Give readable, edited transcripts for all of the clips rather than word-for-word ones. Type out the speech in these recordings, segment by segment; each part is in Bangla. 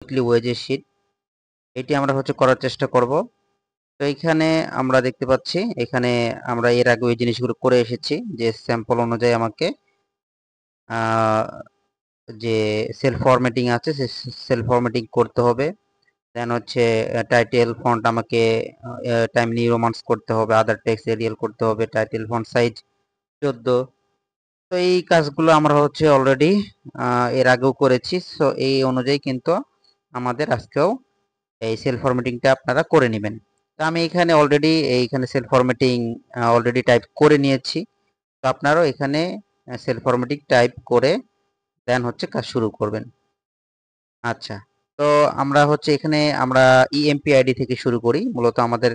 উইকলি ওয়েজের শিট, এটি আমরা হচ্ছে করার চেষ্টা করব। তো এখানে আমরা দেখতে পাচ্ছি, এখানে আমরা এর আগে ওই জিনিসগুলো করে এসেছি, যে স্যাম্পল অনুযায়ী আমাকে যে সেল ফরম্যাটিং আছে সে সেল ফরম্যাটিং করতে হবে। দেন হচ্ছে টাইটেল ফন্ট আমাকে টাইম নিউ রোমান্স করতে হবে, আদার টেক্সট এরিয়াল করতে হবে, টাইটেল ফন্ট সাইজ 14। তো এই কাজগুলো আমরা হচ্ছে অলরেডি এর আগেও করেছি। সো এই অনুযায়ী কিন্তু আমাদের আজকেও এই সেল ফরম্যাটিংটা আপনারা করে নেবেন। তো আমি এখানে অলরেডি এইখানে সেল ফরম্যাটিং অলরেডি টাইপ করে নিয়েছি। তো আপনারাও এখানে সেল ফরম্যাটিং টাইপ করে দেন হচ্ছে কাজ শুরু করবেন। আচ্ছা, তো আমরা হচ্ছে এখানে আমরা ইএমপি আইডি থেকে শুরু করি। মূলত আমাদের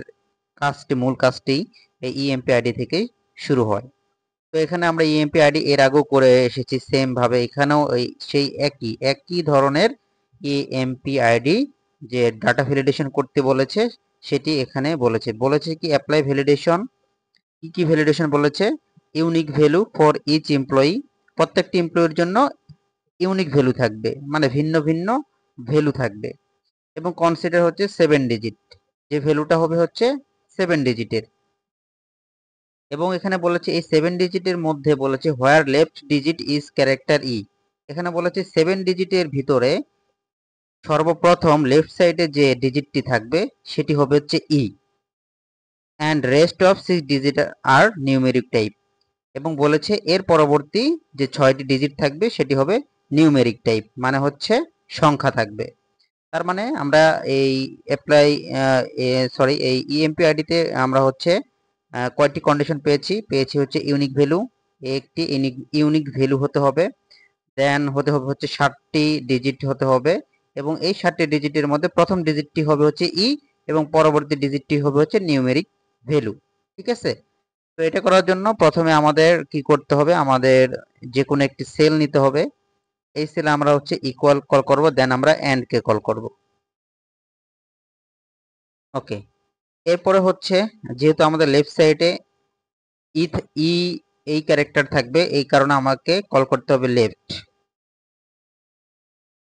মূল কাজটি এই ইএমপি আইডি থেকেই শুরু হয়। তো এখানে আমরা ইএমপি আইডি এর আগেও করে এসেছি সেম ভাবে, এখানেও সেই একই ধরনের ইএমপি আইডি যে ডাটা ভ্যালিডেশন করতে বলেছে সেটি এখানে বলেছে কি অ্যাপ্লাই ভ্যালিডেশন। কি ভ্যালিডেশন বলেছে? Unique value for each employee, প্রত্যেকটি এমপ্লয়ির জন্য ইউনিক ভ্যালু থাকবে, মানে ভিন্ন ভিন্ন ভ্যালু থাকবে, এবং কনসিডার হচ্ছে 7 ডিজিট, যে ভ্যালুটা হবে হচ্ছে 7 ডিজিটের। এবং এখানে বলেছে এই 7 ডিজিটের মধ্যে বলেছে হোয়ার লেফট ডিজিট ইজ ক্যারেক্টার ই। এখানে বলেছে 7 ডিজিটের ভিতরে সর্বপ্রথম লেফট সাইডে যে ডিজিটটি থাকবে সেটি হবে হচ্ছে E, and rest of 6 digit R numeric type. এবং বলেছে এর পরবর্তী যে 6টি ডিজিট থাকবে সেটি হবে নিউমেরিক টাইপ, মানে হচ্ছে সংখ্যা থাকবে। তার মানে আমরা এই অ্যাপ্লাই এই ইএমপি আইডিতে আমরা হচ্ছে কয়টি কন্ডিশন পেয়েছি হচ্ছে ইউনিক ভ্যালু, একটি ইউনিক ভ্যালু হতে হবে, দেন হতে হবে হচ্ছে 7টি ডিজিট হতে হবে, এবং এই 7টি ডিজিটের মধ্যে প্রথম ডিজিটটি হবে হচ্ছে ই, এবং পরবর্তী ডিজিটটি হবে হচ্ছে নিউমেরিক ভ্যালু। ঠিক আছে? তো এটা করার জন্য প্রথমে আমাদের কি করতে হবে, আমাদের যে কোনো একটি সেল নিতে হবে। এই সেলে আমরা হচ্ছে ইকুয়াল কল করব, দেন আমরা এন্ড কে কল করব। ওকে, এরপরে হচ্ছে যেহেতু আমাদের লেফট সাইডে ই ই এই ক্যারেক্টার থাকবে, এই কারণে আমাকে কল করতে হবে লেফট।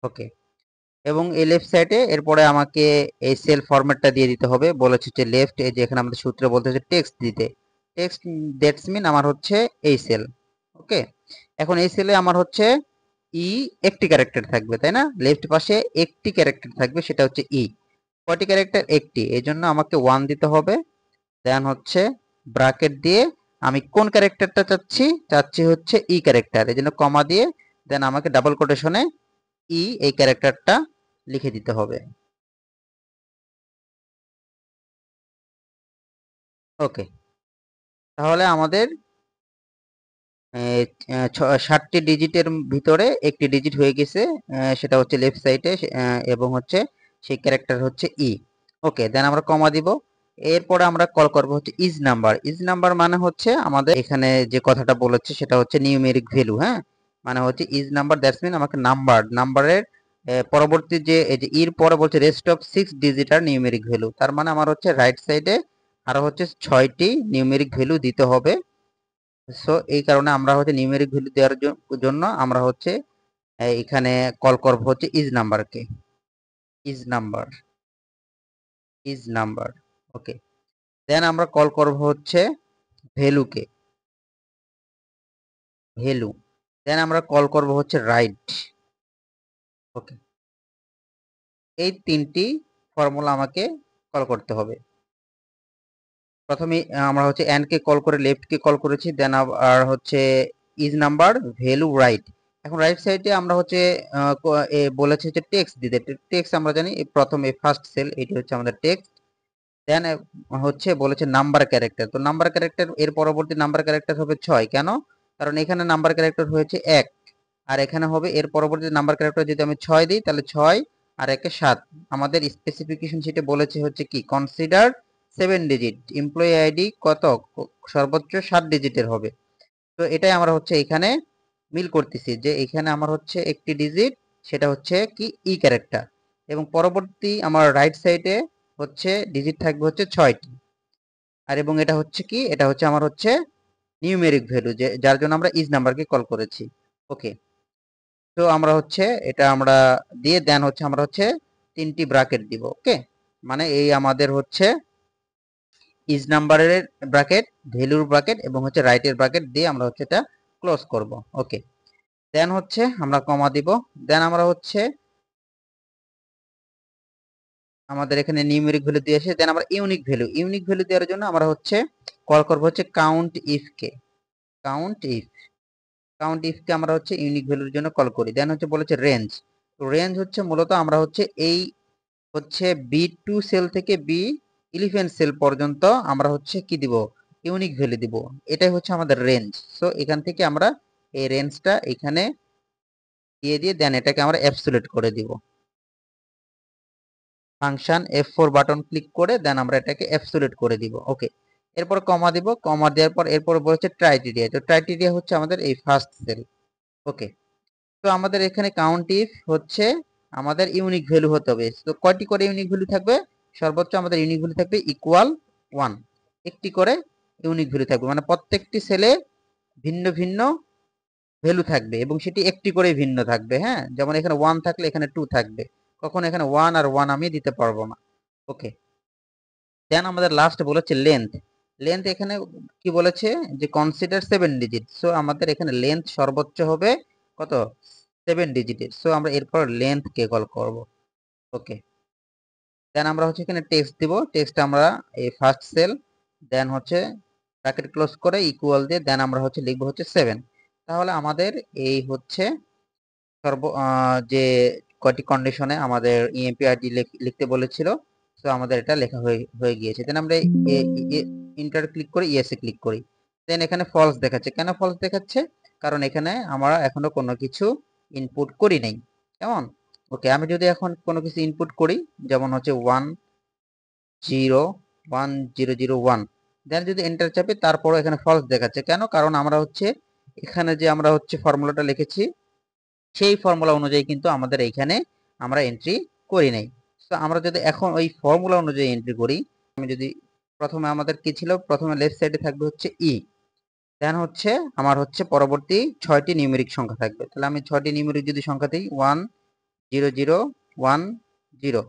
ওকে, এবং এই লেফট সাইডে এরপরে আমাকে এই সেল ফরম্যাটটা দিয়ে দিতে হবে। বলেছে যে লেফট, এই যে এখানে আমাদের সূত্রে বলতে হচ্ছে টেক্সট দিতে, টেক্সট দ্যাটস মিন আমার হচ্ছে এই সেল। ওকে, এখন এই সেলে আমার হচ্ছে ই একটি ক্যারেক্টার থাকবে, তাই না? লেফট পাশে একটি ক্যারেক্টার থাকবে, সেটা হচ্ছে ই। কয়টি ক্যারেক্টার? একটি, এই জন্য আমাকে 1 দিতে হবে। দেন হচ্ছে ব্র্যাকেট দিয়ে আমি কোন ক্যারেক্টারটা চাচ্ছি হচ্ছে ই ক্যারেক্টার, এই জন্য কমা দিয়ে দেন আমাকে ডাবল কোটেশনে ই এই ক্যারেক্টারটা লিখে দিতে হবে। ওকে, তাহলে আমাদের 7টি ডিজিটের ভিতরে একটি ডিজিট হয়ে গেছে, সেটা হচ্ছে লেফট সাইডে, এবং হচ্ছে সেই ক্যারেক্টার হচ্ছে ই। ওকে, দেন আমরা কমা দিব। এরপরে আমরা কল করব হচ্ছে ইজ নাম্বার। ইজ নাম্বার মানে হচ্ছে আমাদের এখানে যে কথাটা বলেছে সেটা হচ্ছে নিউমেরিক ভ্যালু। হ্যাঁ, মানে হচ্ছে ইজ নাম্বার, দ্যাটস মিন আমাকে নাম্বারের পরবর্তী যে এই যে ইর পরে বলছে rest of 6 digit R numeric value, তার মানে আমার হচ্ছে রাইট সাইডে আরো হচ্ছে 6টি নিউমেরিক ভ্যালু দিতে হবে। সো এই কারণে আমরা হচ্ছে নিউমেরিক ভ্যালু দেওয়ার জন্য আমরা হচ্ছে এখানে কল করব হচ্ছে ইজ নাম্বারকে। Is number, is number. Okay, then আমরা কল করব হচ্ছে ভ্যালুকে, ভ্যালু। দেন আমরা কল করব হচ্ছে রাইট। ওকে, এই 3টি ফর্মুলা আমাকে কল করতে হবে। প্রথমে আমরা হচ্ছে এন্ড কে কল করে লেফট কে কল করেছি, দেন আর হচ্ছে ইজ নাম্বার ভ্যালু রাইট। এখন রাইট সাইডে আমরা হচ্ছে বলেছে যে টেক্সট দিতে। টেক্সট আমরা জানি প্রথম এই ফার্স্ট সেল, এটি হচ্ছে আমাদের টেক্সট। দেন হচ্ছে বলেছে নাম্বার ক্যারেক্টার। তো নাম্বার ক্যারেক্টার এর পরবর্তী নাম্বার ক্যারেক্টার হবে 6। কেন? কারণ এখানে নাম্বার ক্যারেক্টার হয়েছে 1, আর এখানে হবে এর পরবর্তী নাম্বার ক্যারেক্টার যদি আমি 6 দিই তাহলে 6 আর 1 7। আমাদের স্পেসিফিকেশন শিটে বলেছে হচ্ছে কি কনসিডার 7 ডিজিট, এমপ্লয়ি আইডি কত সর্বোচ্চ 7 ডিজিটের হবে। তো এটাই আমরা হচ্ছে এখানে মিল করতেছি, যে এখানে আমার হচ্ছে একটি ডিজিট, সেটা হচ্ছে কি ই ক্যারেক্টার, এবং পরবর্তী আমার রাইট সাইডে হচ্ছে ডিজিট থাকবে হচ্ছে 6টি। আর এবং এটা হচ্ছে কি, এটা হচ্ছে আমার হচ্ছে নিউমেরিক ভ্যালু, যে যার জন্য আমরা ইজ নাম্বারকে কল করেছি। ওকে, তো আমরা হচ্ছে এটা আমরা দিয়ে দেন হচ্ছে আমরা হচ্ছে 3টি ব্র্যাকেট দিব। ওকে, মানে এই আমাদের হচ্ছে ইজ নাম্বারের ব্র্যাকেট, ভ্যালুর ব্র্যাকেট এবং হচ্ছে রাইটের ব্র্যাকেট দিয়ে আমরা হচ্ছে এটা ক্লোজ করব। ওকে, দেন হচ্ছে আমরা কমা দিব। দেন আমরা হচ্ছে আমাদের এখানে নিউমেরিক ভ্যালু দিয়েছে, দেন আমরা ইউনিক ভ্যালু দেওয়ার জন্য আমরা হচ্ছে কল করব হচ্ছে কাউন্ট ইফ কে। কাউন্ট ইফ কাউন্ট ইফ কে আমরা হচ্ছে ইউনিক ভ্যালুর জন্য কল করি। দেন হচ্ছে বলেছে রেঞ্জ। তো রেঞ্জ হচ্ছে মূলত আমরা হচ্ছে এই হচ্ছে B2 সেল থেকে B11 সেল পর্যন্ত আমরা হচ্ছে কি দিব, ইউনিক ভ্যালু দিব। এটাই হচ্ছে আমাদের রেঞ্জ। সো এখান থেকে আমরা এই রেঞ্জটা এখানে দিয়ে দিয়ে দেন এটাকে আমরা অ্যাবসলিউট করে দিব। ফাংশন F4 বাটন ক্লিক করে দেন আমরা এটাকে অ্যাবসলিউট করে দিব। ওকে, এরপর কমা দিব। কমা দেওয়ার পর এরপর বলছে ক্রাইটেরিয়া। তো ক্রাইটেরিয়া হচ্ছে আমাদের এই ফার্স্ট সেল। ওকে, তো আমাদের এখানে কাউন্ট ইফ হচ্ছে আমাদের ইউনিক ভ্যালু হতে হবে। তো কয়টি করে ইউনিক ভ্যালু থাকবে? সর্বোচ্চ আমাদের ইউনিক ভ্যালু থাকবে ইকুয়াল 1। একটি করে ইউনিক ভ্যালু থাকবে, মানে প্রত্যেকটি সেলে ভিন্ন ভিন্ন ভ্যালু থাকবে এবং সেটি একটি করে ভিন্ন থাকবে। হ্যাঁ, যেমন এখানে 1 থাকলে এখানে 2 থাকবে, কখন এখানে 1 আর 1 আমি দিতে পারবো না। ওকে, দেন আমাদের লাস্ট বলেছে লেন্থ। লেন্থ এখানে কি বলেছে যে কনসিডার 7 ডিজিট। সো আমাদের এখানে লেন্থ সর্বোচ্চ হবে কত, 7 ডিজিটের। সো আমরা এরপর লেন্থ কে কল করব। ওকে, দেন আমরা হচ্ছে এখানে টেক্সট দিব। টেক্সট আমরা এই ফার্স্ট সেল, দেন হচ্ছে ব্র্যাকেট ক্লোজ করে ইকুয়াল দিয়ে দেন আমরা হচ্ছে লিখবো হচ্ছে 7। তাহলে আমাদের এই হচ্ছে যে কয়টি কন্ডিশনে আমাদের ইএমপি আইডি লিখতে বলেছিল, তো আমাদের এটা লেখা হয়ে গিয়েছে। দেন আমরা ইন্টার ক্লিক করি, ইয়েসে ক্লিক করি। দেন এখানে ফলস দেখাচ্ছে। কেন ফলস দেখাচ্ছে? কারণ এখানে আমরা এখনো কোনো কিছু ইনপুট করি নাই। কেমন? ওকে, আমি যদি এখন কোনো কিছু ইনপুট করি, যেমন হচ্ছে 1 0 1 0 0 1, দেন যদি এন্টার চাপি তারপরও এখানে ফলস দেখাচ্ছে। কেন? কারণ আমরা হচ্ছে এখানে যে আমরা হচ্ছে ফর্মুলাটা লিখেছি সেই ফর্মুলা অনুযায়ী কিন্তু আমাদের এইখানে আমরা এন্ট্রি করি নাই। তো আমরা যদি এখন ওই ফর্মুলা অনুযায়ী এন্ট্রি করি, আমি যদি প্রথমে আমাদের কি ছিল, প্রথমে লেফট সাইডে থাকবে হচ্ছে ই, দেন হচ্ছে আমার হচ্ছে পরবর্তী 6টি নিউমেরিক সংখ্যা থাকবে। তাহলে আমি 6টি নিউমেরিক যদি সংখ্যা দিই 1 0 0 1 0,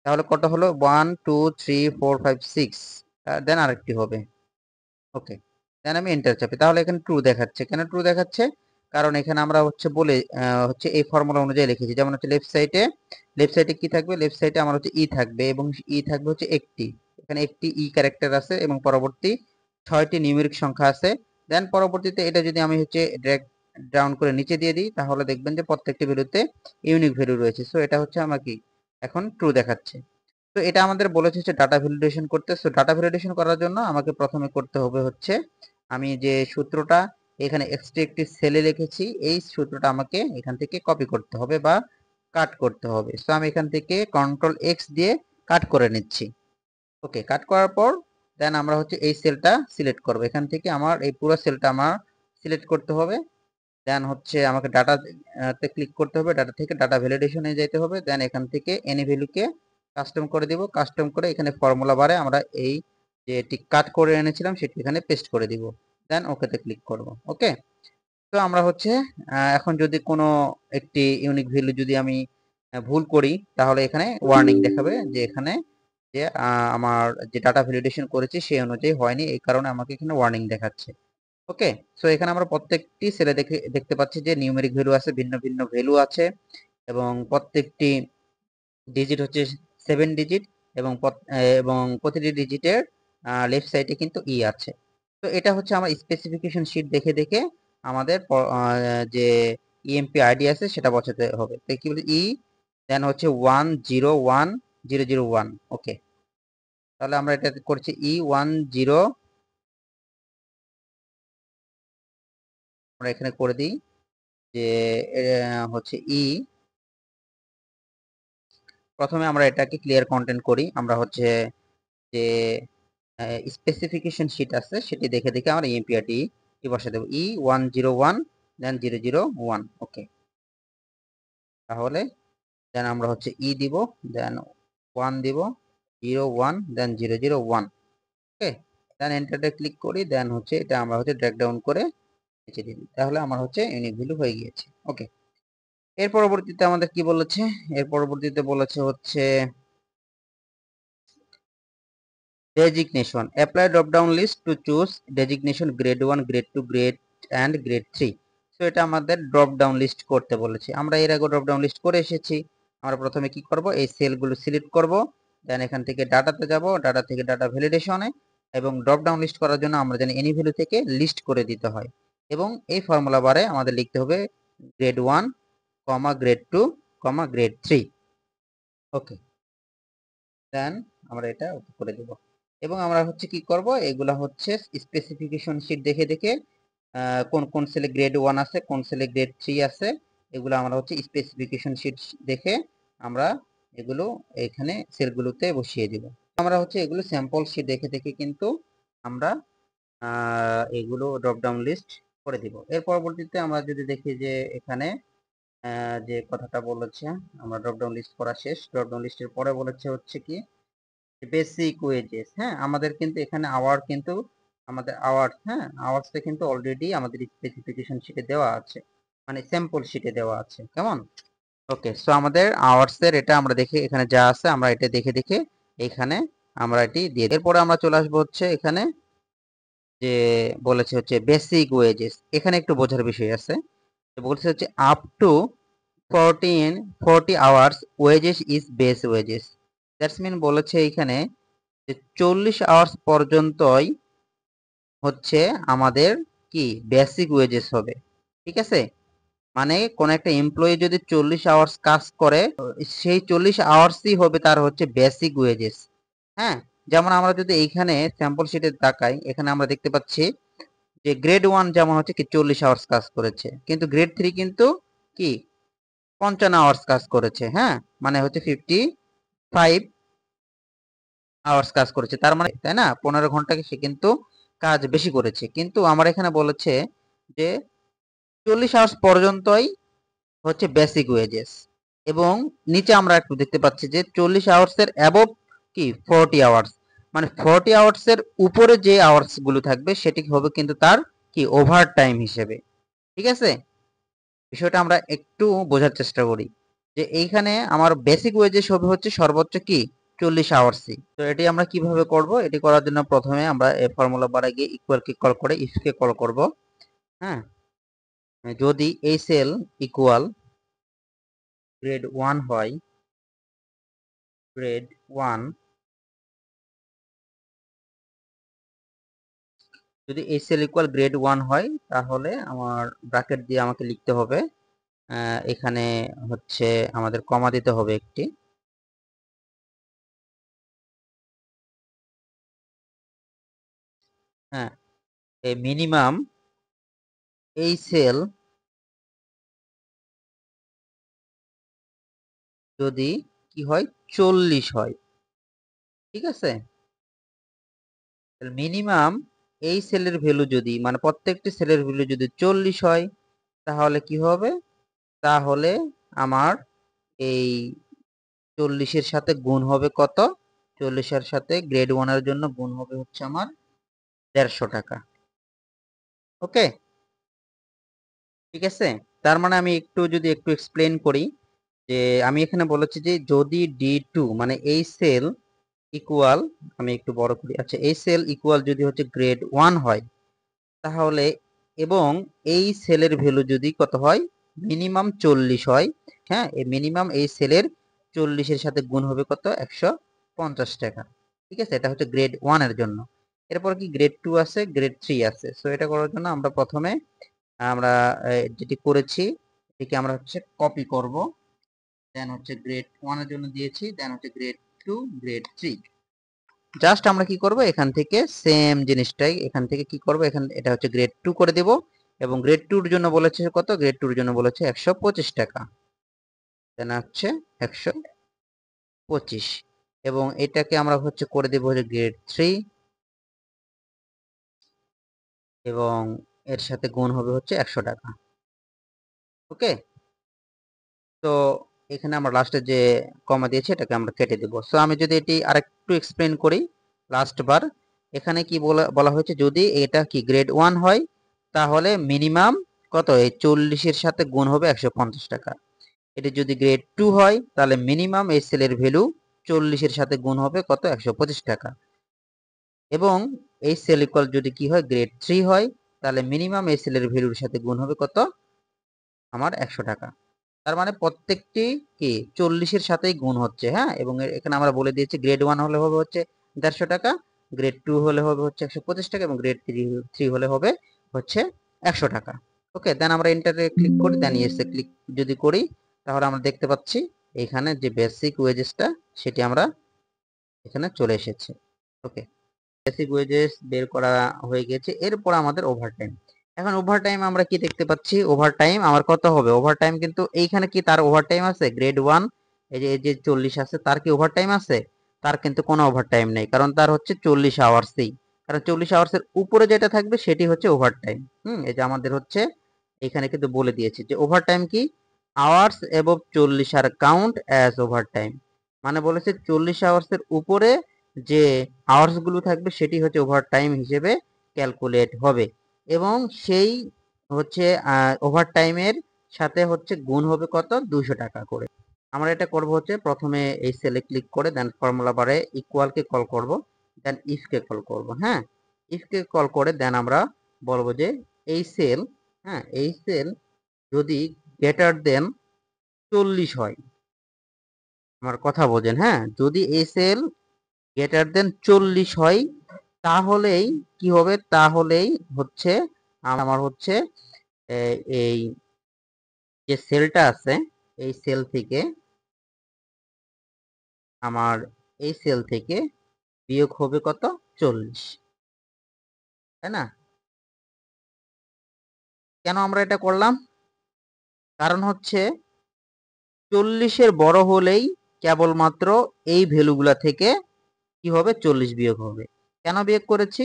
তাহলে কত হলো 1 2 3 4 5 6, দেন আরেকটি হবে। ওকে, দেন আমি এন্টার চাপি, তাহলে এখানে ট্রু দেখাচ্ছে। কেন ট্রু দেখাচ্ছে? কারণ এখানে আমরা হচ্ছে বলে হচ্ছে এই ফর্মুলা অনুযায়ী লিখেছি। যেমন হচ্ছে লেফট সাইডে কি থাকবে, লেফট সাইডে আমার হচ্ছে ই থাকবে এবং ই থাকবে হচ্ছে একটি, এখানে একটি ই ক্যারেক্টার আছে এবং পরবর্তী 6টি নিউমেরিক সংখ্যা আছে। দেন পরবর্তীতে এটা যদি আমি হচ্ছে ড্র্যাগ ডাউন করে নিচে দিয়ে দিই, তাহলে দেখবেন যে প্রত্যেকটি ভ্যালুতে ইউনিক ভ্যালু রয়েছে। সো এটা হচ্ছে আমার কি এখন ট্রু দেখাচ্ছে। তো এটা আমাদের বলেছে হচ্ছে ডাটা ভ্যালিডেশন করতে। সো ডাটা ভ্যালিডেশন করার জন্য আমাকে প্রথমে করতে হবে হচ্ছে আমি যে সূত্রটা এখানে এক্সট্রা একটি সেলে লিখেছি, এই সূত্রটা আমাকে এখান থেকে কপি করতে হবে বা কাট করতে হবে। সো আমি এখান থেকে কন্ট্রোল এক্স দিয়ে কাট করে নিচ্ছি। ওকে, কাট করার পর দেন আমরা হচ্ছে এই সেলটা সিলেক্ট করব। এখান থেকে আমার এই পুরো সেলটা আমার সিলেক্ট করতে হবে। দেন হচ্ছে আমাকে ডাটা তে ক্লিক করতে হবে, ডাটা থেকে ডাটা ভ্যালিডেশনে যেতে হবে। দেন এখান থেকে এনি ভ্যালুকে কাস্টম করে দিব। কাস্টম করে এখানে ফর্মুলা বারে আমরা এই যেটি কাট করে এনেছিলাম সেটি এখানে পেস্ট করে দিব। দেন ওকেতে ক্লিক করব। ওকে, তো আমরা হচ্ছে এখন যদি কোনো একটি ইউনিক ভ্যালু যদি আমি ভুল করি, তাহলে এখানে ওয়ার্নিং দেখাবে যে এখানে যে আমার যে ডাটা ভ্যালিডেশন করেছি সেই অনুযায়ী হয়নি, এই কারণে আমাকে এখানে ওয়ার্নিং দেখাচ্ছে। ওকে, সো এখানে আমরা প্রত্যেকটি সেলে দেখতে পাচ্ছি যে নিউমেরিক ভ্যালু আছে, ভিন্ন ভিন্ন ভ্যালু আছে এবং প্রত্যেকটি ডিজিট হচ্ছে 7 ডিজিট এবং প্রতিটি ডিজিটের লেফট সাইডে কিন্তু ই আছে। তো এটা হচ্ছে আমার স্পেসিফিকেশন শিট দেখে দেখে আমাদের যে ইএমপি আইডি আছে সেটা বসাতে হবে। তো কি বলি, ই দেন হচ্ছে 1 0 1 0 0 1। ওকে, তাহলে আমরা এটা করছি E10, আমরা এখানে করে দিই যে হচ্ছে প্রথমে আমরা এটাকে ক্লিয়ার কন্টেন্ট করি। আমরা হচ্ছে যে স্পেসিফিকেশন শিট আছে সেটি দেখে দেখে আমরা ইএমপিআরটি বসে দেবো E101 দেন 001। ওকে, তাহলে দেন আমরা হচ্ছে দিব, দেন 1 দিব, 01 দেন 001। ওকে, দেন এন্টারটা ক্লিক করি। দেন হচ্ছে এটা আমরা হচ্ছে ড্র্যাগ ডাউন করে নিচে দিই, তাহলে আমার হচ্ছে ইউনিক ভ্যালু হয়ে গিয়েছে। ওকে, এর পরবর্তীতে আমাদের কি বলেছে, এর পরবর্তীতে বলেছে হচ্ছে designation, apply drop down list to choose designation grade 1, grade 2, grade and grade 3। So এটা আমাদের ড্রপ ডাউন লিস্ট করতে বলেছে। আমরা এর আগে ড্রপ ডাউন লিস্ট করে এসেছি। আমরা প্রথমে কি করব, এই সেলগুলো সিলেক্ট করব, দেন এখান থেকে ডাটাতে যাব, ডাটা থেকে ডাটা ভ্যালিডেশনে, এবং ড্রপ ডাউন লিস্ট করার জন্য আমরা জানি এনি ভ্যালু থেকে লিস্ট করে দিতে হয়। এবং এই ফর্মুলা বারে আমাদের লিখতে হবে গ্রেড 1, গ্রেড 2, গ্রেড 3। ওকে, দেন আমরা এটা ওকে করে দেব। এবং আমরা হচ্ছে কি করব, এগুলা হচ্ছে স্পেসিফিকেশন শিট দেখে দেখে কোন কোন সেলে গ্রেড 1 আছে, কোন সেলে গ্রেড 3 আছে, এগুলো আমরা হচ্ছে স্পেসিফিকেশন শিট দেখে আমরা এগুলো এখানে সেলগুলোতে বসিয়ে দিব। আমরা হচ্ছে এগুলো স্যাম্পল শিট দেখে দেখে কিন্তু আমরা এগুলো ড্রপ ডাউন লিস্ট করে দিব। এর পরবর্তীতে আমরা যদি দেখি যে এখানে যে কথাটা বলেছে, আমরা ড্রপ ডাউন লিস্ট করা শেষ। ড্রপ ডাউন লিস্টের পরে বলেছে হচ্ছে কি বেসিক ওয়েজেস। হ্যাঁ, আমাদের কিন্তু এখানে আওয়ার কিন্তু আমাদের আওয়ার্স, হ্যাঁ আওয়ার্সটা কিন্তু অলরেডি আমাদের স্পেসিফিকেশন শিটে দেওয়া আছে, মানে স্যাম্পল শিটে দেওয়া আছে। কেমন? ওকে, সো আমাদের আওয়ার্সের এটা আমরা দেখে এখানে যা আছে আমরা এটা দেখে দেখে এখানে আমরা এটি দিয়ে দিই। এরপরে আমরা চলে আসবো হচ্ছে এখানে যে বলেছে হচ্ছে বেসিক ওয়েজেস। এখানে একটু বোঝার বিষয় আছে। বলছে হচ্ছে up to 40 hours wages is base wages. That's mean বলেছে এখানে যে 40 আওয়ার্স পর্যন্তই হচ্ছে আমাদের কি বেসিক ওয়েজেস হবে। ঠিক আছে, মানে কোন একটা এমপ্লয়ি যদি 40 আওয়ার্স কাজ করে, সেই 40 আওয়ার্সই হবে তার হচ্ছে বেসিক ওয়েজেস। হ্যাঁ, যেমন আমরা যদি এইখানে স্যাম্পল শিটে তাকাই, এখানে আমরা দেখতে পাচ্ছি যে গ্রেড 1 যেমন হচ্ছে কি 40 আওয়ার্স কাজ করেছে, কিন্তু গ্রেড 3 কিন্তু কি 55 আওয়ার্স কাজ করেছে। হ্যাঁ, মানে হচ্ছে 55 আওয়ার্স কাজ করেছে, তার মানে তাই না 15 ঘন্টাকে সে কিন্তু কাজ বেশি করেছে। কিন্তু আমার এখানে বলেছে যে 40 আওয়ার্স পর্যন্তই হচ্ছে বেসিক ওয়েজেস, এবং নিচে আমরা একটু দেখতে পাচ্ছি যে 40 আওয়ার্স এর অ্যাবভ কি 40 আওয়ার্স, মানে 40 আওয়ার্স এর উপরে যে আওয়ার্স গুলো থাকবে সেটি হবে কিন্তু তার কি ওভার টাইম হিসেবে। ঠিক আছে, বিষয়টা আমরা একটু বোঝার চেষ্টা করি যে এইখানে আমার বেসিক ওয়েজেস হবে হচ্ছে সর্বোচ্চ কি 40 আওয়ার্সই। তো এটি আমরা কিভাবে করব, এটি করার জন্য প্রথমে আমরা এই ফর্মুলা বারে গিয়ে ইকুয়াল কে কল করে ইফ কে কল করব। হ্যাঁ, যদি এই সেল ইকুয়াল গ্রেড 1 হয়, গ্রেড 1 যদি এই সেল ইকুয়াল গ্রেড 1 হয়, তাহলে আমার ব্র্যাকেট দিয়ে আমাকে লিখতে হবে এখানে হচ্ছে আমাদের কমা দিতে হবে একটি। হ্যাঁ, এই মিনিমাম এই সেল যদি কি হয় 40 হয়। ঠিক আছে, মিনিমাম এই সেলের ভ্যালু যদি মানে প্রত্যেকটি সেলের ভ্যালু যদি 40 হয়, তাহলে কি হবে, তাহলে আমার এই 40-এর সাথে গুণ হবে কত, 40-এর সাথে গ্রেড 1 এর জন্য গুণ হবে হচ্ছে আমার 150 টাকা। ওকে, ঠিক আছে। তার মানে আমি যদি একটু এক্সপ্লেন করি, যে আমি এখানে বলেছি যে যদি D2 মানে এই সেল ইকুয়াল, আমি একটু বড় করি, আচ্ছা এই সেল ইকুয়াল যদি হচ্ছে গ্রেড 1 হয়, তাহলে এবং এই সেলের ভ্যালু যদি কত হয় মিনিমাম 40 হয়, হ্যাঁ এই মিনিমাম এই সেলের 40-এর সাথে গুণ হবে কত 150 টাকা। ঠিক আছে, এটা হচ্ছে গ্রেড 1 এর জন্য। এরপর কি গ্রেড 2 আছে, গ্রেড 3 আছে। সো এটা করার জন্য আমরা প্রথমে আমরা যেটি করেছি এটিকে আমরা হচ্ছে কপি করব, দেন হচ্ছে গ্রেড 1 এর জন্য দিয়েছি, দেন হচ্ছে গ্রেড 2, গ্রেড 3। জাস্ট আমরা কি করব, এখান থেকে সেম জিনিসটাই এখান থেকে কি করব, এখান এটা হচ্ছে গ্রেড 2 করে দেব, এবং গ্রেড 2 এর জন্য বলেছে কত, গ্রেড 2 এর জন্য বলেছে 125 টাকা, দেন হচ্ছে 125, এবং এটাকে আমরা হচ্ছে করে দেব হচ্ছে গ্রেড 3, এবং এর সাথে গুণ হবে হচ্ছে 100 টাকা। ওকে, তো এখানে আমরা লাস্টে যে কমা দিয়েছি এটাকে আমরা কেটে দেব। সো আমি যদি এটি আরেকটু এক্সপ্লেন করি লাস্ট বার, এখানে কি বলা হয়েছে যদি এটা কি গ্রেড 1 হয়, তাহলে মিনিমাম কত এই 40-এর সাথে গুণ হবে 150 টাকা, এটা যদি গ্রেড 2 হয় তাহলে মিনিমাম এই সেলের ভ্যালু 40-এর সাথে গুণ হবে কত, 125 টাকা। এবং এই সেল ইকুয়াল যদি কি হয়, গ্রেড 3 হয়, তাহলে মিনিমাম এই সেলের ভ্যালুর সাথে গুণ হবে কত, আমার 100 টাকা। তার মানে প্রত্যেকটি কি 40-এর সাথেই গুণ হচ্ছে, হ্যাঁ। এবং এখানে আমরা বলে দিয়েছি গ্রেড 1 হলে হবে হচ্ছে 150 টাকা, গ্রেড 2 হলে হবে হচ্ছে 125 টাকা, এবং গ্রেড 3 হলে হবে হচ্ছে 100 টাকা। ওকে, দেন আমরা এন্টারে ক্লিক করি, দেন ইয়েসে ক্লিক যদি করি, তাহলে আমরা দেখতে পাচ্ছি এখানে যে বেসিক ওয়েজেসটা সেটি আমরা এখানে চলে এসেছে। ওকে, বেসিক ওয়েজেস বের করা হয়ে গেছে। এরপর আমাদের ওভারটাইম। এখন ওভারটাইম আমরা কি দেখতে পাচ্ছি, ওভারটাইম আমার কত হবে, ওভারটাইম কিন্তু এইখানে কি তার ওভারটাইম আছে, গ্রেড 1 এই যে 40 আছে, তার কি ওভারটাইম আছে, তার কিন্তু কোনো ওভারটাইম নেই, কারণ তার হচ্ছে 40 আওয়ার্সই। কারণ 40 আওয়ার্সের উপরে যেটা থাকবে সেটি হচ্ছে ওভারটাইম। এই যে আমাদের হচ্ছে এখানে কিন্তু বলে দিয়েছে যে ওভারটাইম কি, আওয়ার্স এবং 40 আর কাউন্ট অ্যাজ ওভারটাইম। মানে বলেছে 40 আওয়ার্সের উপরে যে আওয়ার্স গুলো থাকবে সেটি হচ্ছে ওভারটাইম হিসেবে ক্যালকুলেট হবে, এবং সেই হচ্ছে ওভারটাইমের সাথে হচ্ছে গুণ হবে কত, 200 টাকা করে। আমরা এটা করব হচ্ছে প্রথমে এই সেলে ক্লিক করে, দেন ফর্মুলা বারে ইকুয়ালকে কল করব, দেন ইফকে কল করব, হ্যাঁ। ইফকে কল করে দেন আমরা বলবো যে এই সেল, হ্যাঁ, এই সেল যদি গ্রেটার দেন 40 হয়, আমার কথা বোঝেন, হ্যাঁ, যদি এই সেল গ্রেটার দেন 40 হয়, তাহলেই কি হবে, তাহলেই হচ্ছে আমার হচ্ছে এই যে সেলটা আছে, এই সেল থেকে আমার এই সেল থেকে বিয়োগ হবে কত, 40, তাই না? কেন আমরা এটা করলাম, কারণ হচ্ছে 40-এর বড় হলেই কেবলমাত্র এই ভ্যালুগুলা থেকে কি হবে, 40 বিয়োগ হবে। কেন বিয়োগ করেছি,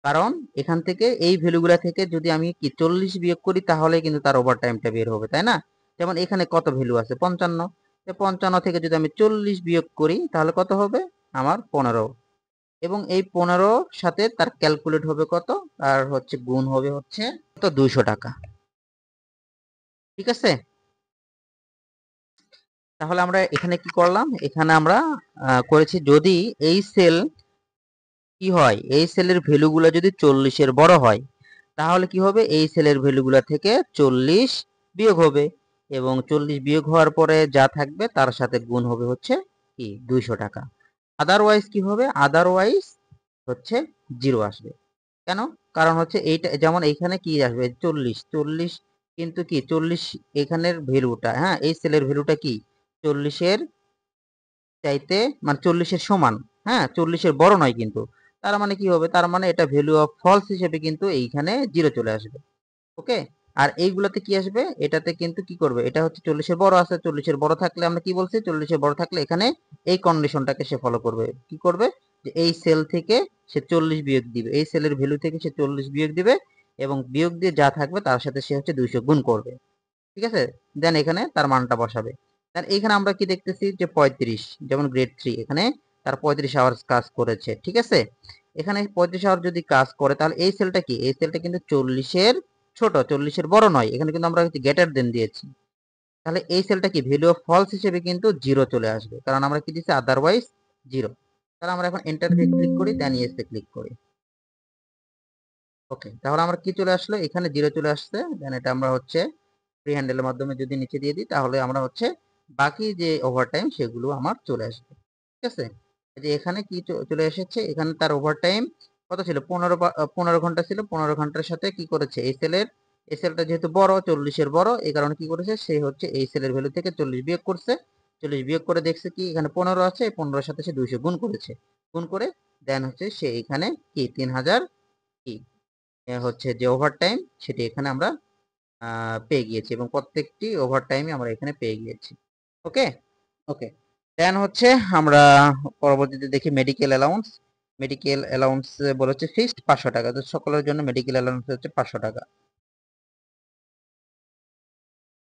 কারণ এখান থেকে এই ভ্যালুগুলা থেকে যদি আমি কি 40 বিয়োগ করি তাহলে কিন্তু তার ওভারটাইমটা বের হবে, তাই না? যেমন এখানে কত ভ্যালু আছে, 55, 55 থেকে যদি আমি 40 বিয়োগ করি তাহলে কত হবে, আমার 15, এবং এই 15 সাথে তার ক্যালকুলেট হবে কত, আর হচ্ছে গুণ হবে হচ্ছে কত, 200 টাকা। ঠিক আছে, তাহলে আমরা এখানে কি করলাম, এখানে আমরা করেছি যদি এই সেল কি হয়, এই সেলের ভ্যালুগুলো যদি 40-এর বড় হয়, তাহলে কি হবে, এই সেলের ভ্যালুগুলো থেকে 40 বিয়োগ হবে, এবং 40 বিয়োগ হওয়ার পরে যা থাকবে তার সাথে গুণ হবে হচ্ছে কি 200 টাকা। আদারওয়াইজ কি হবে, আদারওয়াইজ হচ্ছে 0 আসবে। কেন, কারণ হচ্ছে এইটা যেমন এইখানে কি আসবে, 40, 40 কিন্তু কি 40 এখানের ভ্যালুটা, হ্যাঁ, এই সেলের ভ্যালুটা কি 40-এর চাইতে, মানে 40-এর সমান, হ্যাঁ, 40-এর বড় নয় কিন্তু। তার মানে কি হবে, তার মানে এটা ভ্যালু অফ ফলস হিসেবে কিন্তু এইখানে 0 চলে আসবে। ওকে, আর এইগুলাতে কি আসবে, এটাতে কিন্তু কি করবে, এটা হচ্ছে 40-এর বড় আছে, 40-এর বড় থাকলে আমরা কি বলছি, 40-এর বড় থাকলে এখানে এই কন্ডিশনটাকে সে ফলো করবে, কি করবে, যে এই সেল থেকে সে 40 বিয়োগ দিবে, এই সেলের ভ্যালু থেকে সে 40 বিয়োগ দিবে, এবং বিয়োগ দিয়ে যা থাকবে তার সাথে সে হচ্ছে 200 গুণ করবে। ঠিক আছে, দেন এখানে তার মানটা বসাবে। দেন এখানে আমরা কি দেখতেছি যে 35, যেমন গ্রেড 3 এখানে তার 35 আওয়ার্স কাজ করেছে। ঠিক আছে, এখানে 35 আওয়ার যদি কাজ করে তাহলে এই সেলটা কি, এই সেলটা কিন্তু 40-এর ছোট, 40-এর বড় নয়, এখানে কিন্তু আমরা গ্রেটার দেন দিয়েছি। তাহলে এই সেলটা কি ভ্যালু অফ ফলস হিসেবে কিন্তু 0 চলে আসবে, কারণ আমরা কি দিচ্ছি, আদারওয়াইজ 0। তাহলে আমরা এখন এন্টার ক্লিক করি, দেন ইয়েসে ক্লিক করি। ওকে, তাহলে আমরা কি চলে আসলো, এখানে 0 চলে আসছে। দেন এটা আমরা হচ্ছে ফ্রি হ্যান্ডেলের মাধ্যমে যদি নিচে দিয়ে দিই তাহলে আমরা হচ্ছে বাকি যে ওভারটাইম সেগুলো আমার চলে আসবে। ঠিক আছে, যে এখানে কি চলে এসেছে, এখানে তার ওভারটাইম কত ছিল, 15 ঘন্টা ছিল। 15 ঘন্টার সাথে কি করেছে, এই সেলটা যেহেতু বড়, 40-এর বড়, এই কারণে কি করেছে, সে হচ্ছে এই সেলের ভ্যালু থেকে 40 বিয়োগ করছে। 40 বিয়োগ করে দেখছে কি এখানে 15 আছে, 15-এর সাথে সে 200 গুণ করেছে, গুণ করে দেন হচ্ছে সে এখানে কি 3000 কি হচ্ছে যে ওভারটাইম সেটি এখানে আমরা পেয়ে গিয়েছি, এবং প্রত্যেকটি ওভারটাইমে আমরা এখানে পেয়ে গিয়েছি। ওকে, ওকে, দেন হচ্ছে আমরা পরবর্তীতে দেখি মেডিকেল অ্যালাউন্স। মেডিকেল অ্যালাউন্স বলে হচ্ছে ফিক্সড 500 টাকা, তো সকলের জন্য মেডিকেল অ্যালাউন্স হচ্ছে 500 টাকা।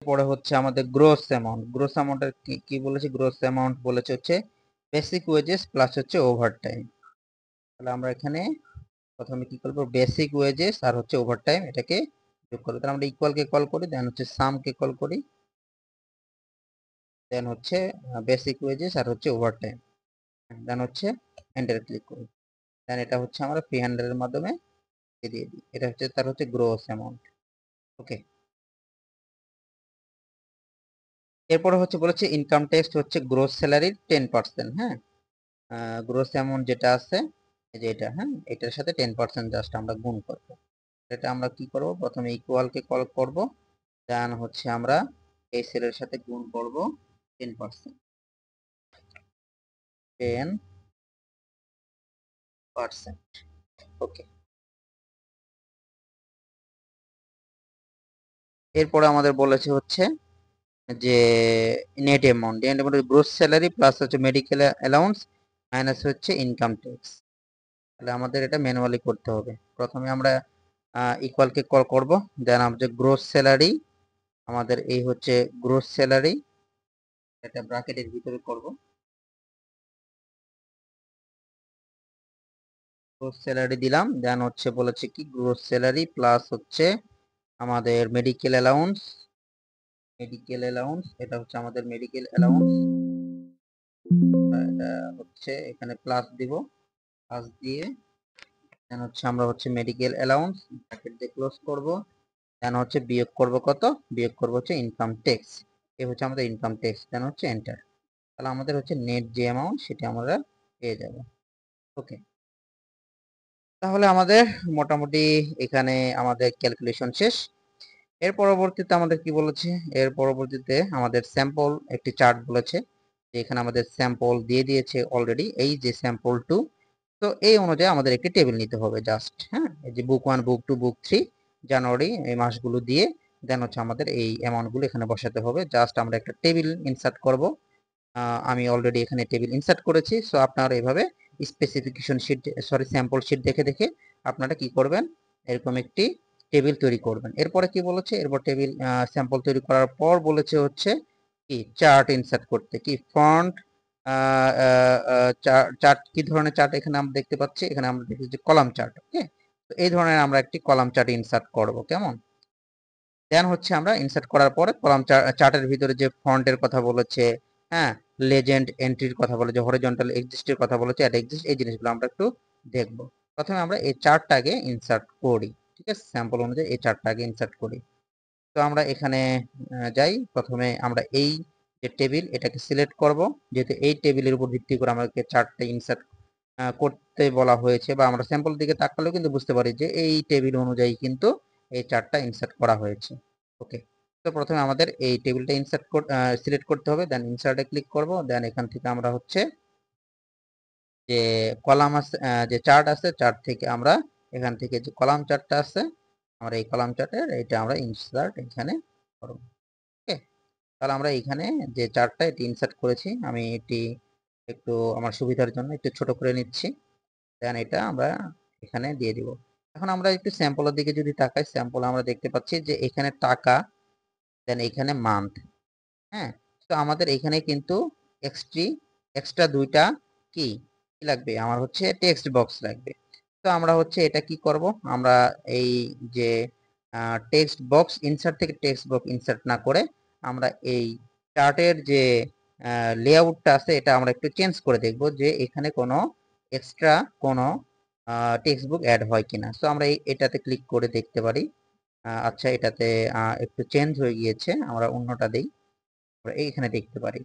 পরে হচ্ছে আমাদের গ্রোস অ্যামাউন্ট, গ্রোস অ্যামাউন্টের কি বলেছে, গ্রোস অ্যামাউন্ট বলেছে হচ্ছে বেসিক ওয়েজেস প্লাস হচ্ছে ওভারটাইম। তাহলে আমরা এখানে প্রথমে কি করবো, বেসিক ওয়েজেস আর হচ্ছে ওভারটাইম এটাকে যোগ করবো। তাহলে আমরা ইকুয়াল কে কল করি, দেন হচ্ছে সাম কে কল করি, দেন হচ্ছে বেসিক ওয়েজেস আর হচ্ছে ওভারটাইম, দেন হচ্ছে এন্টার ক্লিক করি। দেন এটা হচ্ছে আমরা ফ্রি হ্যান্ডের মাধ্যমে দিয়ে দিই। এটা হচ্ছে তার হচ্ছে গ্রোস অ্যামাউন্ট। ওকে, এরপরে হচ্ছে বলেছে ইনকাম ট্যাক্স হচ্ছে গ্রোস স্যালারির 10%। হ্যাঁ, গ্রোস অ্যামাউন্ট যেটা আছে এই যে এটা, হ্যাঁ, এটার সাথে 10% জাস্ট আমরা গুণ করব। এটা আমরা কি করব, প্রথমে ইকুয়ালকে কল করব, দেন হচ্ছে আমরা এই সেলের সাথে গুণ করব 10%। 10%। ওকে, এরপরে আমাদের বলেছে হচ্ছে যে net amount, gross salary plus হচ্ছে মেডিকেল অ্যালাউন্স মাইনাস হচ্ছে ইনকাম ট্যাক্স। তাহলে আমাদের এটা ম্যানুয়ালি করতে হবে। প্রথমে আমরা ইকুয়ালকে কল করব, দেন আমাদের গ্রোস স্যালারি, আমাদের এই হচ্ছে গ্রোস স্যালারি, এটা ব্র্যাকেটের ভিতরে করব। গ্রোস স্যালারি দিলাম, দেন হচ্ছে বলেছে কি গ্রোস স্যালারি প্লাস হচ্ছে আমাদের মেডিকেল অ্যালাউন্স, এটা হচ্ছে আমাদের মেডিকেল অ্যালাউন্স, এটা হচ্ছে এখানে প্লাস দিব, প্লাস দিয়ে দেন হচ্ছে আমরা হচ্ছে মেডিকেল অ্যালাউন্স ব্র্যাকেট দিয়ে ক্লোজ করব, দেন হচ্ছে বিয়োগ করব কত, বিয়োগ করব হচ্ছে ইনকাম ট্যাক্স, এই হচ্ছে আমাদের ইনকাম ট্যাক্স, দেন হচ্ছে এন্টার। তাহলে আমাদের হচ্ছে নেট যে অ্যামাউন্ট সেটা আমরা পেয়ে যাব। ওকে, তাহলে আমাদের মোটামুটি এখানে আমাদের ক্যালকুলেশন শেষ। এর পরবর্তীতে আমাদের কি বলেছে, এর পরবর্তীতে আমাদের স্যাম্পল একটি চার্ট বলেছে, যে এখানে আমাদের স্যাম্পল দিয়ে দিয়েছে অলরেডি, এই যে স্যাম্পল 2। তো এই অনুযায়ী আমাদের একটি টেবিল নিতে হবে জাস্ট। হ্যাঁ, এই যে বুক 1, বুক 2, বুক 3, জানুয়ারি, এই মাসগুলো দিয়ে দেন হচ্ছে আমাদের এই অ্যামাউন্টগুলো এখানে বসাতে হবে। জাস্ট আমরা একটা টেবিল ইনসার্ট করব। আমি অলরেডি এখানে টেবিল ইনসার্ট করেছি। সো আপনারা এভাবে specification sheet, sorry sample sheet দেখে দেখে আপনারা কি করবেন, এরকম একটি টেবিল তৈরি করবেন। এরপরে কি বলেছে, এরপর টেবিল স্যাম্পল তৈরি করার পর বলেছে হচ্ছে কি চার্ট ইনসার্ট করতে, কি ফন্ট চার্ট, কি ধরনের চার্ট এখানে আমরা দেখতে পাচ্ছি, এখানে আমরা দেখছি যে কলাম চার্ট। ওকে, তো এই ধরনের আমরা একটি কলাম চার্ট ইনসার্ট করব। কেমন, দেন হচ্ছে আমরা ইনসার্ট করার পরে কলাম চার্টের ভিতরে যে ফন্টের কথা বলেছে, হ্যাঁ, লেজেন্ড এন্ট্রির কথা বলেছে, হরিজন্টাল এক্সিস্টের কথা বলেছে, অ্যাড এক্সিস্ট, এই জিনিসগুলো আমরা একটু দেখব। প্রথমে আমরা এই চার্টটাকে ইনসার্ট করি। ঠিক আছে, স্যাম্পল অনুযায়ী এই চার্টটাকে ইনসার্ট করি। তো আমরা এখানে যাই, প্রথমে আমরা এই যে টেবিল এটাকে সিলেক্ট করব, যেহেতু এই টেবিলের উপর ভিত্তি করে আমাদেরকে চার্টটা ইনসার্ট করতে বলা হয়েছে, বা আমরা স্যাম্পল দিকে তাকালেও কিন্তু বুঝতে পারি যে এই টেবিল অনুযায়ী কিন্তু এই চার্টটা ইনসার্ট করা হয়েছে। ওকে, তো প্রথমে আমাদের এই টেবিলটা সিলেক্ট করতে হবে, দেন ইনসার্টে ক্লিক করব, দেন এখান থেকে আমরা হচ্ছে যে কলাম আছে, যে চার্ট আছে, চার্ট থেকে আমরা এখান থেকে যে কলাম চার্টটা আছে, আমরা এই কলাম চার্টের এটা আমরা ইনসার্ট এখানে করব। ওকে, তাহলে আমরা এখানে যে চার্টটা এটি ইনসার্ট করেছি, আমি এটি একটু আমার সুবিধার জন্য একটু ছোট করে নিচ্ছি, দেন এটা আমরা এখানে দিয়ে দিব। এখন আমরা একটু স্যাম্পলের দিকে যদি তাকাই, স্যাম্পল আমরা দেখতে পাচ্ছি যে এখানে টাকা, দেন এখানে মান্থ। হ্যাঁ, তো আমাদের এখানে কিন্তু এক্সট্রা দুইটা কি কি লাগবে, আমার হচ্ছে টেক্সট বক্স লাগবে। তো আমরা হচ্ছে এটা কি করব, আমরা এই যে টেক্সট বক্স ইনসার্ট থেকে টেক্সট বক্স ইনসার্ট না করে আমরা এই চার্টের যে লেআউটটা আছে এটা আমরা একটু চেঞ্জ করে দেখব যে এখানে কোনো এক্সট্রা কোনো টেক্সট বুক অ্যাড হয় কিনা। তো আমরা এটাতে ক্লিক করে দেখতে পারি। আচ্ছা, এটাতে একটু চেঞ্জ হয়ে গিয়েছে, আমরা অন্যটা দিই। আমরা এইখানে দেখতে পারি,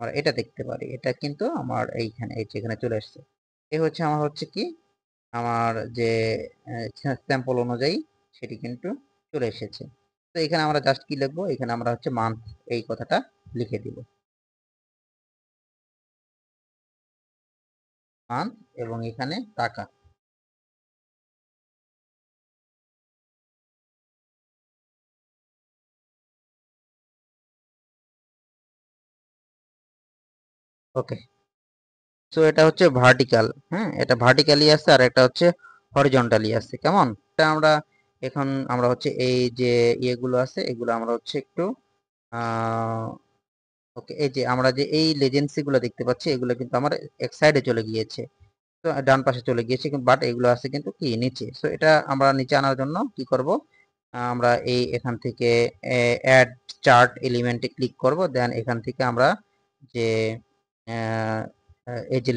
আমরা এটা দেখতে পারি, এটা কিন্তু আমার এইখানে এই যেখানে চলে আসছে। এই হচ্ছে আমার হচ্ছে কি আমার যে স্যাম্পল অনুযায়ী সেটি কিন্তু চলে এসেছে। তো এখানে আমরা জাস্ট কি লিখবো, এখানে আমরা হচ্ছে মান্থ এই কথাটা লিখে দিব, মান্থ, এবং এখানে টাকা। ওকে, সো এটা হচ্ছে ভার্টিক্যাল, হ্যাঁ, এটা ভার্টিক্যালি আছে আর একটা হচ্ছে হরিজন্টালি আছে। কেমন, এটা আমরা এখন আমরা হচ্ছে এই যে ইয়েগুলো আছে এগুলো আমরা হচ্ছে একটু ওকে, এই যে আমরা যে এই লেজেন্সি গুলো দেখতে পাচ্ছি এগুলো কিন্তু আমার এক সাইডে চলে গিয়েছে, তো ডান পাশে চলে গিয়েছে, বাট এগুলো আছে কিন্তু কি নিচে। সো এটা আমরা নিচে আনার জন্য কি করব, আমরা এখান থেকে অ্যাড চার্ট এলিমেন্টে ক্লিক করব, দেন এখান থেকে আমরা যে এই যে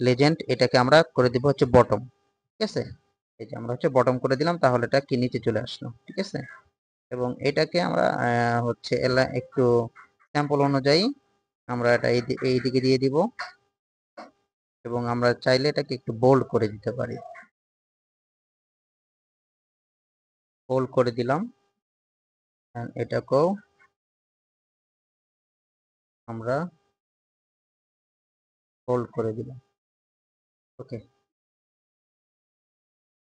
লেজেন্ড এটাকে আমরা করে দিব হচ্ছে বটম। ঠিক আছে, এই যে আমরা হচ্ছে বটম করে দিলাম, তাহলে এটা কি নিচে চলে আসলো। ঠিক আছে, এবং এটাকে আমরা হচ্ছে একটু স্যাম্পল অনুযায়ী আমরা এটা এই দিকে দিয়ে দিব, এবং আমরা চাইলে এটাকে একটু বোল্ড করে দিতে পারি। বোল্ড করে দিলাম, এটাকেও আমরা বোল্ড করে দিলাম। ওকে,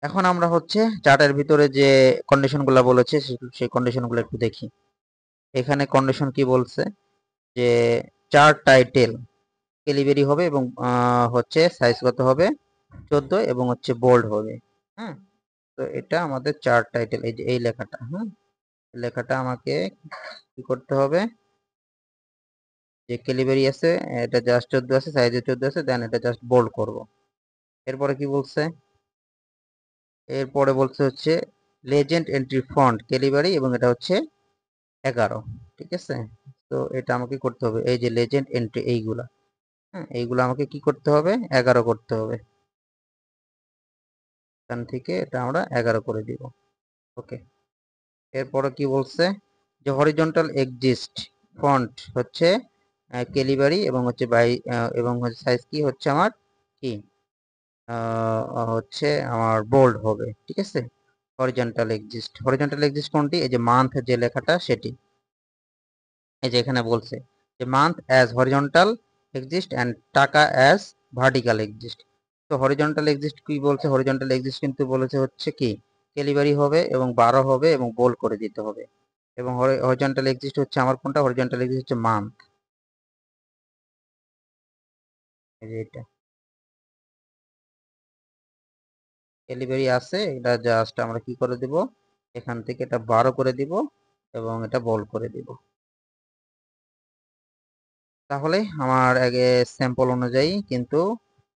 এখন আমরা হচ্ছে চার্টের ভিতরে যে কন্ডিশনগুলো বলেছে সেই কন্ডিশনগুলো একটু দেখি। এখানে কন্ডিশন কি বলছে যে চার্ট টাইটেল ক্যালিবারি হবে এবং হচ্ছে সাইজ কত হবে 14 এবং হচ্ছে বোল্ড হবে। হ্যাঁ, তো এটা আমাদের চার্ট টাইটেল, এই যে এই লেখাটা, হ্যাঁ লেখাটা আমাকে কি করতে হবে, যে ক্যালিবারি আছে এটা জাস্ট 14 আছে, সাইজে 14 আছে, দেন এটা জাস্ট বোল্ড করব। এরপরে কি বলছে, এরপরে বলছে হচ্ছে লেজেন্ড এন্ট্রি ফন্ট ক্যালিবারি এবং এটা হচ্ছে 11। ঠিক আছে, তো এটা আমাকে করতে হবে, এই যে লেজেন্ড এন্ট্রি এইগুলা, হ্যাঁ এইগুলো আমাকে কি করতে হবে 11 করতে হবে। এখান থেকে এটা আমরা 11 করে দিব। ওকে, এরপরে কি বলছে যে হরিজন্টাল এক্সিস্ট ফন্ট হচ্ছে ক্যালিবারি এবং হচ্ছে এবং হচ্ছে সাইজ কি হচ্ছে আমার কি হচ্ছে আমার বোল্ড হবে। ঠিক আছে, হরিজন্টাল এক্সিস্ট কোনটি, এই যে মান্থ যে লেখাটা সেটি, এই যে এখানে বলছে যে month as horizontal exist and টাকা অ্যাজ ভার্টিক্যাল এক্সিস্ট। তো হরিজন্টাল এক্সিস্ট কি বলছে, হরিজন্টাল এক্সিস্ট কিন্তু বলেছে হচ্ছে কি ক্যালিবারি হবে এবং 12 হবে এবং বোল্ড করে দিতে হবে। এবং হরিজন্টাল এক্সিস্ট হচ্ছে আমার কোনটা, হরিজন্টাল এক্সিস্ট হচ্ছে মান্থ, এই যে এটা ক্যালিবারি আছে, এটা জাস্ট আমরা কি করে দিব, এখান থেকে এটা 12 করে দিব এবং এটা বোল্ড করে দিব। তাহলে আমার আগে স্যাম্পল অনুযায়ী কিন্তু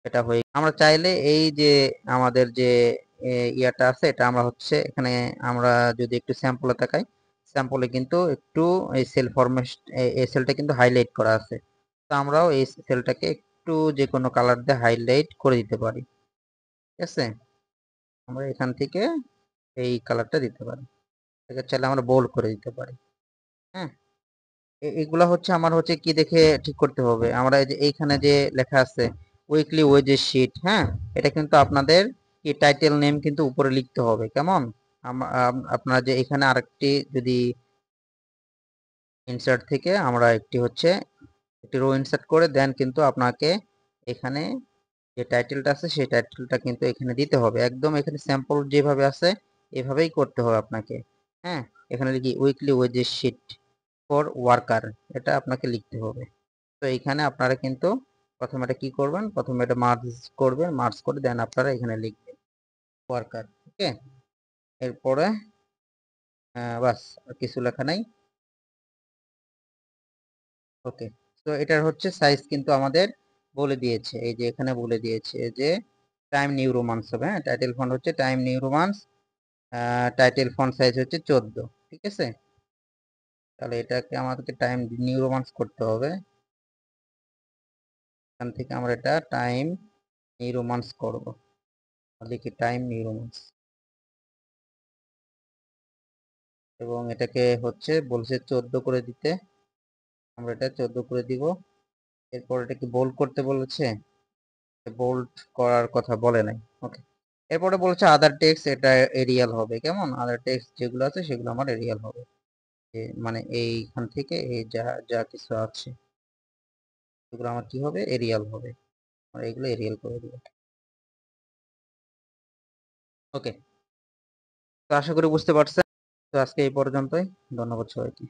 এটা হয়ে, আমরা চাইলে এই যে আমাদের যে ইয়াটা আছে এটা আমরা হচ্ছে এখানে আমরা যদি একটু স্যাম্পলে তাকাই, স্যাম্পলে কিন্তু একটু এই সেল ফরমেশন এই সেলটা কিন্তু হাইলাইট করা আছে, তো আমরাও এই সেলটাকে একটু যে কোনো কালার দিয়ে হাইলাইট করে দিতে পারি। ঠিক আছে, আমরা এখান থেকে এই কালারটা দিতে পারি, এটা চাইলে আমরা বোল্ড করে দিতে পারি। হ্যাঁ, এগুলা হচ্ছে আমার হচ্ছে কি দেখে ঠিক করতে হবে, আমরা এই যে এইখানে যে লেখা আছে উইকলি ওয়েজেস শিট, হ্যাঁ এটা কিন্তু আপনাদের কি টাইটেল নেম কিন্তু উপরে লিখতে হবে, কেমন আপনারা যে এখানে আরেকটি যদি ইনসার্ট থেকে আমরা একটি হচ্ছে একটি রো ইনসার্ট করে দেন কিন্তু আপনাকে এখানে যে টাইটেলটা আছে সেই টাইটেলটা কিন্তু এখানে দিতে হবে, একদম এখানে স্যাম্পল যেভাবে আছে এভাবেই করতে হবে আপনাকে। হ্যাঁ, এখানে লিখি weekly wages sheet for worker, এটা আপনাকে লিখতে হবে। তো এইখানে আপনারা কিন্তু প্রথমে এটা কি করবেন, প্রথমে এটা মার্জ করবেন, মার্জ করে দেন আপনারা এখানে লিখবেন ওয়ার্কার। ওকে, এরপরে বাস আর কিছু লেখা নাই। ওকে, তো এটার হচ্ছে সাইজ কিন্তু আমাদের বলে দিয়েছে, এই যে এখানে বলে দিয়েছে যে টাইম নিউ রোমান্স হবে। হ্যাঁ, টাইটেল ফন্ট হচ্ছে time new romance, title font size হচ্ছে 14। ঠিক আছে, তাহলে এটাকে আমাদেরকে টাইম নিউ রোমান্স করতে হবে, এখান থেকে আমরা এটা টাইম নিউ রোমান্স করব, লিখি টাইম নিউ রোমান্স, এবং এটাকে হচ্ছে বলছে 14 করে দিতে, আমরা এটা 14 করে দিব। এরপর এটাকে বোল্ড করতে বলেছে, বোল্ড করার কথা বলে নাই। ওকে, এরপরে বলছে আদার টেক্সট, এটা এরিয়াল হবে, কেমন আদার টেক্সট যেগুলো আছে সেগুলো আমার এরিয়াল হবে, মানে এইখান থেকে এই যা যা কিছু আছে এগুলো আমার কি হবে এরিয়াল হবে, আমরা এগুলো এরিয়াল করে দিব। ওকে, তো আশা করি বুঝতে পারছেন। তো আজকে এই পর্যন্তই, ধন্যবাদ সবাইকে।